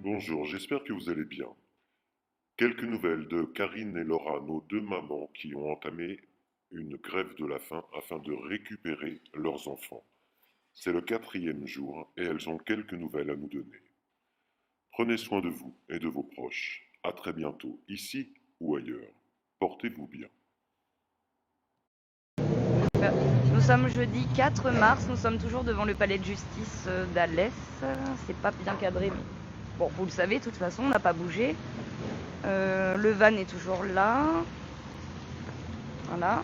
Bonjour, j'espère que vous allez bien. Quelques nouvelles de Karine et Laura, nos deux mamans qui ont entamé une grève de la faim afin de récupérer leurs enfants. C'est le quatrième jour et elles ont quelques nouvelles à nous donner. Prenez soin de vous et de vos proches. À très bientôt, ici ou ailleurs. Portez-vous bien. Nous sommes jeudi 4 mars, nous sommes toujours devant le palais de justice d'Alès. C'est pas bien cadré, mais bon, vous le savez, de toute façon, on n'a pas bougé. Le van est toujours là. Voilà.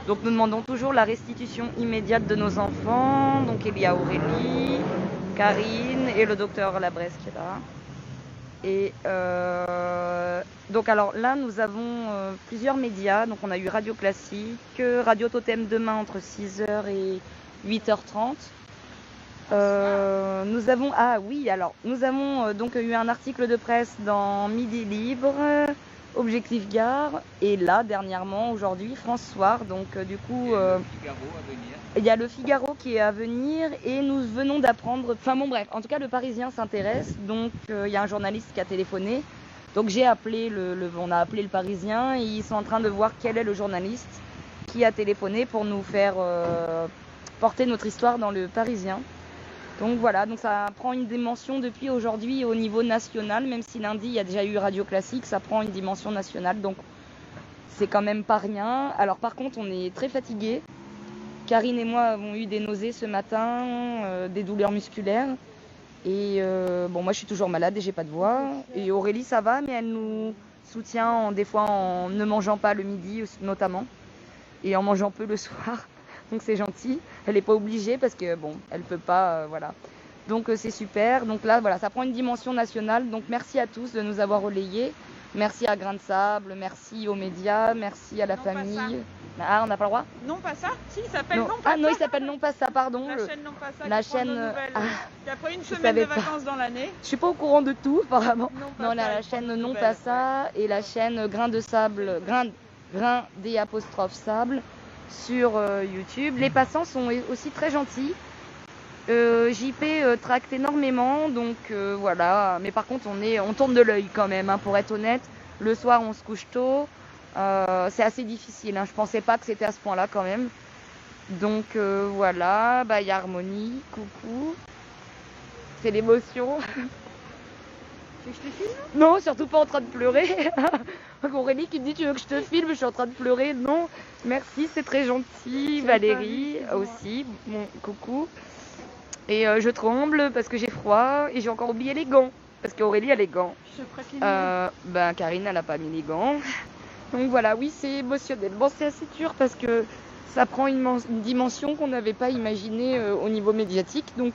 Donc nous demandons toujours la restitution immédiate de nos enfants. Donc il y a Aurélie, Karine et le docteur Labresse qui est là. Et donc alors là nous avons plusieurs médias. Donc on a eu Radio Classique, Radio Totem demain entre 6h et 8h30. Nous avons donc eu un article de presse dans Midi Libre, Objectif Gare, et là dernièrement aujourd'hui France Soir. Donc du coup il y a le Figaro qui est à venir et nous venons d'apprendre, enfin bon bref, en tout cas le Parisien s'intéresse, donc il y a un journaliste qui a téléphoné. Donc j'ai appelé on a appelé le Parisien et ils sont en train de voir quel est le journaliste qui a téléphoné pour nous faire porter notre histoire dans le Parisien. Donc voilà, donc ça prend une dimension depuis aujourd'hui au niveau national, même si lundi il y a déjà eu Radio Classique, ça prend une dimension nationale, donc c'est quand même pas rien. Alors par contre on est très fatigués. Karine et moi avons eu des nausées ce matin, des douleurs musculaires. Et bon, moi je suis toujours malade et j'ai pas de voix. Et Aurélie ça va, mais elle nous soutient des fois en ne mangeant pas le midi notamment. Et en mangeant peu le soir. Donc c'est gentil. Elle n'est pas obligée parce que bon, elle peut pas, voilà. Donc c'est super. Donc là, voilà, ça prend une dimension nationale. Donc merci à tous de nous avoir relayés. Merci à Grain de Sable, merci aux médias, merci à la famille. Ah, on n'a pas le droit? Non, pas ça. Si, il s'appelle Non, pas ça. Ah non, il s'appelle Non pas ça, pardon. La chaîne Non pas ça. La qui prend chaîne. nos nouvelles, qui a pris une je semaine de savais pas. vacances dans l'année. Je suis pas au courant de tout, apparemment. Non, on a la chaîne Non pas ça et la chaîne Grain de Sable, Grain des apostrophes Sable sur YouTube. Les passants sont aussi très gentils. JP tracte énormément, donc voilà. Mais par contre, on tourne de l'œil quand même, hein, pour être honnête. Le soir, on se couche tôt. C'est assez difficile, hein. Je pensais pas que c'était à ce point-là quand même. Donc voilà, bah il y a Harmonie, coucou. C'est l'émotion. Tu veux que je te filme? Non, surtout pas en train de pleurer. Aurélie qui me dit tu veux que je te filme, je suis en train de pleurer. Non, merci, c'est très gentil. Valérie aussi, bon, coucou. Et je tremble parce que j'ai froid et j'ai encore oublié les gants. Parce qu'Aurélie a les gants. Je prête les miens. Ben Karine elle a pas mis les gants. Donc voilà, oui c'est émotionnel. Bon c'est assez dur parce que ça prend une dimension qu'on n'avait pas imaginée au niveau médiatique. Donc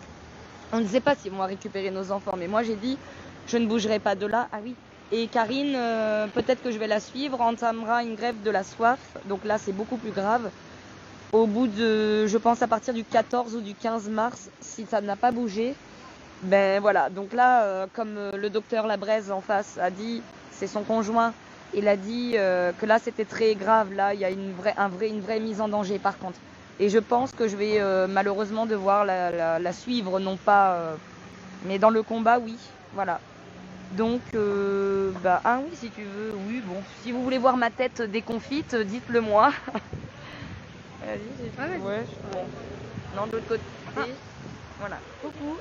on ne sait pas si on va récupérer nos enfants. Mais moi j'ai dit je ne bougerai pas de là. Ah oui. Et Karine, peut-être que je vais la suivre, entamera une grève de la soif. Donc là c'est beaucoup plus grave. Au bout de, je pense à partir du 14 ou du 15 mars, si ça n'a pas bougé, ben voilà. Donc là, comme le docteur Labresse en face a dit, c'est son conjoint, il a dit que là c'était très grave. Là, il y a une vraie mise en danger par contre. Et je pense que je vais malheureusement devoir la suivre, non pas, mais dans le combat, oui, voilà. Donc, oui, si tu veux, oui, bon, si vous voulez voir ma tête déconfite, dites-le moi. Vas-y, ouais, bon. Non, de l'autre côté. Voilà. Coucou.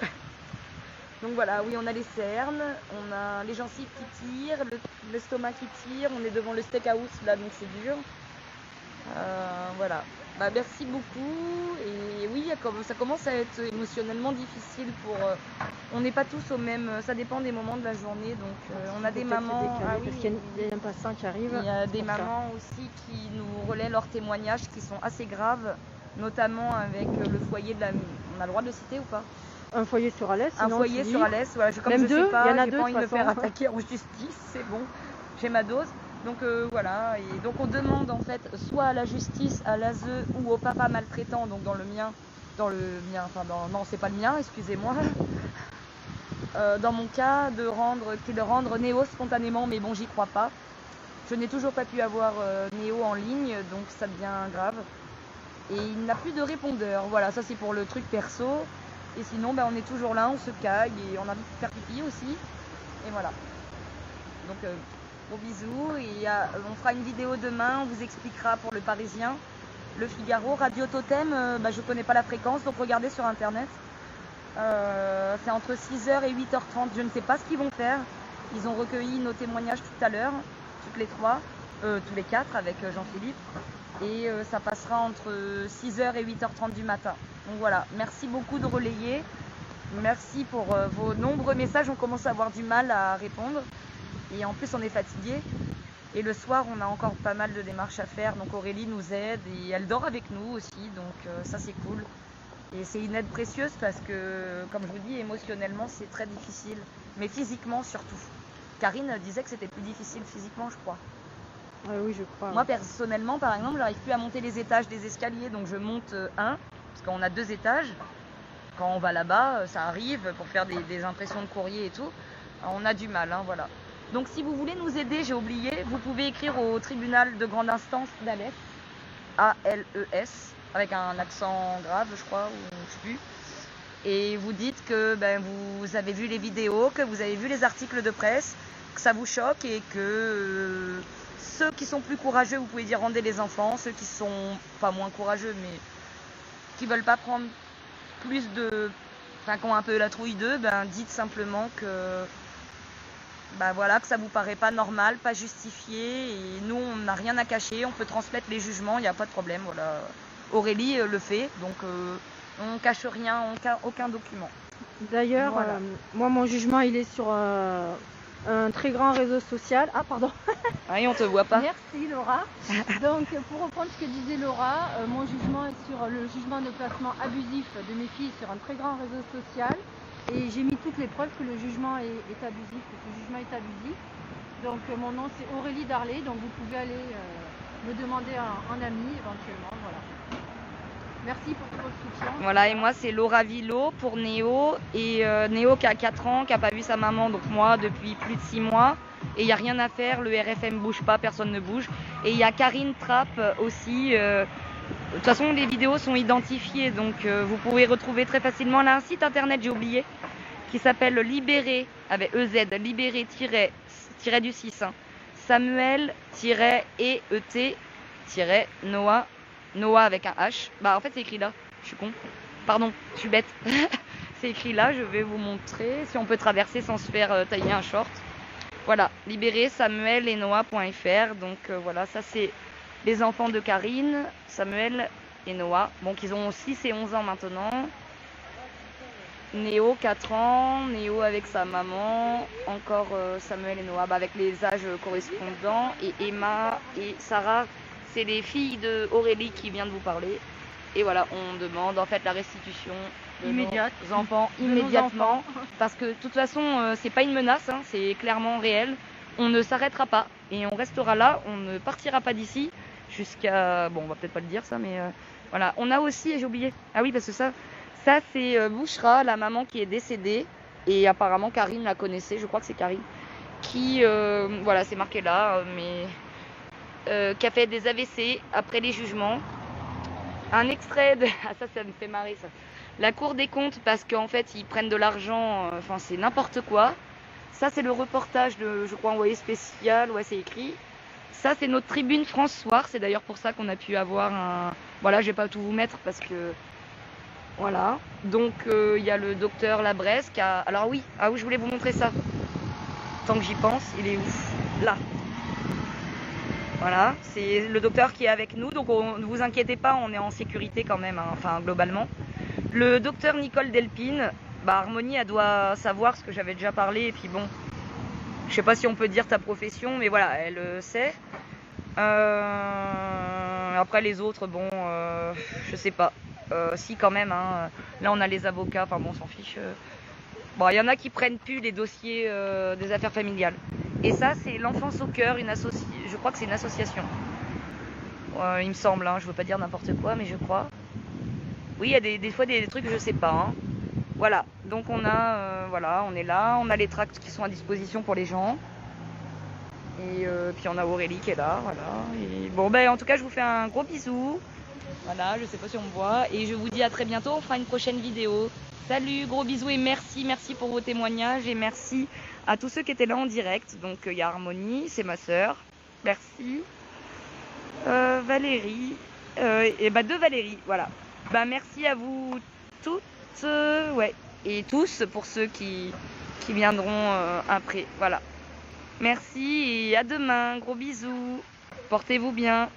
Donc voilà, oui, on a les cernes, on a les gencives qui tirent, l'estomac qui tire, on est devant le steakhouse là, donc c'est dur. Voilà. Bah, merci beaucoup. Et oui, ça commence à être émotionnellement difficile pour. On n'est pas tous au même. Ça dépend des moments de la journée. Donc on a des mamans. Ah oui, parce qu'il y a un passant qui arrive. Il y a des mamans aussi qui nous relaient leurs témoignages qui sont assez graves, notamment avec le foyer de la. On a le droit de le citer ou pas? Un foyer sur Alès. Un foyer sur Alès. Voilà, comme même je deux. sais pas, Il y en a j'ai deux. pas envie de me faire façon. attaquer en justice. C'est bon. J'ai ma dose. Donc voilà, et donc on demande en fait soit à la justice, à l'ASE ou au papa maltraitant, donc non c'est pas le mien, excusez-moi, dans mon cas, de rendre Néo spontanément, mais bon j'y crois pas. Je n'ai toujours pas pu avoir Néo en ligne, donc ça devient grave. Et il n'a plus de répondeur, voilà, ça c'est pour le truc perso. Et sinon on est toujours là, on se cague et on a envie de faire pipi aussi. Et voilà. Donc gros bisous. Et on fera une vidéo demain, on vous expliquera pour le Parisien. Le Figaro, Radio Totem, je connais pas la fréquence, donc regardez sur internet. C'est entre 6h et 8h30, je ne sais pas ce qu'ils vont faire. Ils ont recueilli nos témoignages tout à l'heure, tous les 4 avec Jean-Philippe. Et ça passera entre 6h et 8h30 du matin. Donc voilà, merci beaucoup de relayer. Merci pour vos nombreux messages, on commence à avoir du mal à répondre. Et en plus on est fatigué. Et le soir on a encore pas mal de démarches à faire. Donc Aurélie nous aide et elle dort avec nous aussi. Donc ça c'est cool. Et c'est une aide précieuse parce que, comme je vous dis, émotionnellement c'est très difficile. Mais physiquement surtout. Karine disait que c'était plus difficile physiquement je crois. Oui, je crois. Moi personnellement par exemple j'arrive plus à monter les étages des escaliers. Donc je monte un, parce qu'on a 2 étages. Quand on va là-bas, ça arrive pour faire des impressions de courrier et tout. On a du mal, hein, voilà. Donc si vous voulez nous aider, j'ai oublié, vous pouvez écrire au tribunal de grande instance d'Alès, A-L-E-S, avec un accent grave, je crois, ou je sais plus. Et vous dites que vous avez vu les vidéos, que vous avez vu les articles de presse, que ça vous choque et que ceux qui sont plus courageux, vous pouvez dire rendez les enfants, ceux qui sont pas moins courageux, mais qui veulent pas prendre plus de... Enfin, qui ont un peu la trouille d'eux, dites simplement que... voilà, que ça vous paraît pas normal, pas justifié, et nous on n'a rien à cacher, on peut transmettre les jugements, il n'y a pas de problème, voilà. Aurélie le fait, donc on cache rien, aucun document. D'ailleurs, Voilà. moi mon jugement il est sur un très grand réseau social. Ah pardon. Oui, on te voit pas. Merci Laura. Donc pour reprendre ce que disait Laura, mon jugement est sur le jugement de placement abusif de mes filles sur un très grand réseau social. Et j'ai mis toutes les preuves que le jugement est abusif, que ce jugement est abusif. Donc mon nom c'est Aurélie Darlé, donc vous pouvez aller me demander un ami éventuellement. Voilà. Merci pour tout votre soutien. Voilà, et moi c'est Laura Villot pour Néo, et Néo qui a 4 ans, qui n'a pas vu sa maman, donc moi depuis plus de 6 mois, et il n'y a rien à faire, le RFM bouge pas, personne ne bouge. Et il y a Karine Trapp aussi, de toute façon les vidéos sont identifiées, donc vous pouvez retrouver très facilement. Là un site internet, j'ai oublié, qui s'appelle Libéré, avec EZ, Libéré-du-6, Samuel-EET-Noah, Noah avec un H. En fait c'est écrit là, je suis con. Pardon, je suis bête. C'est écrit là, je vais vous montrer si on peut traverser sans se faire tailler un short. Voilà, libéré Samuel et Noah.fr. Donc voilà, ça c'est les enfants de Karine, Samuel et Noah. Bon, ils ont 6 et 11 ans maintenant. Néo 4 ans, Néo avec sa maman, encore Samuel et Noah avec les âges correspondants. Et Emma et Sarah, c'est les filles de Aurélie qui vient de vous parler. Et voilà, on demande en fait la restitution de Immédiate. nos enfants immédiatement. Parce que de toute façon, c'est pas une menace, hein, c'est clairement réel. On ne s'arrêtera pas et on restera là, on ne partira pas d'ici jusqu'à... Bon, on va peut-être pas le dire ça, mais voilà. On a aussi, j'ai oublié, ah oui, parce que ça c'est Bouchra, la maman qui est décédée. Et apparemment Karine la connaissait, je crois que c'est Karine. Qui, voilà, c'est marqué là, mais... qui a fait des AVC après les jugements. Un extrait de... Ah ça me fait marrer ça. La Cour des comptes parce qu'en fait ils prennent de l'argent, enfin c'est n'importe quoi. Ça c'est le reportage de, je crois, envoyé spécial, ouais c'est écrit. Ça c'est notre tribune France Soir, c'est d'ailleurs pour ça qu'on a pu avoir un... Voilà, je vais pas tout vous mettre parce que... Voilà. Donc il y a le docteur Labresse qui a... Alors oui, ah oui je voulais vous montrer ça. Tant que j'y pense, il est où? Là. Voilà, c'est le docteur qui est avec nous, donc ne vous inquiétez pas, on est en sécurité quand même, hein, enfin globalement. Le docteur Nicole Delpine, Harmonie, elle doit savoir ce que j'avais déjà parlé, et puis bon, je sais pas si on peut dire ta profession, mais voilà, elle sait. Après les autres, bon, je sais pas. Si quand même, hein, là on a les avocats, enfin bon, on s'en fiche. Bon, il y en a qui prennent plus les dossiers des affaires familiales. Et ça, c'est l'Enfance au cœur, je crois que c'est une association. Il me semble, hein, je veux pas dire n'importe quoi, mais je crois. Oui, il y a des fois des trucs que je sais pas. Hein. Voilà, donc on a, voilà, on est là, on a les tracts qui sont à disposition pour les gens. Et puis on a Aurélie qui est là, voilà. Et bon, en tout cas, je vous fais un gros bisou. Voilà, je sais pas si on me voit. Et je vous dis à très bientôt, on fera une prochaine vidéo. Salut, gros bisous et merci pour vos témoignages et merci à tous ceux qui étaient là en direct. Donc il y a Harmonie, c'est ma sœur. Merci. Valérie. Et bah 2 Valérie, voilà. Bah merci à vous toutes, ouais, et tous pour ceux qui viendront après. Voilà. Merci et à demain. Gros bisous. Portez-vous bien.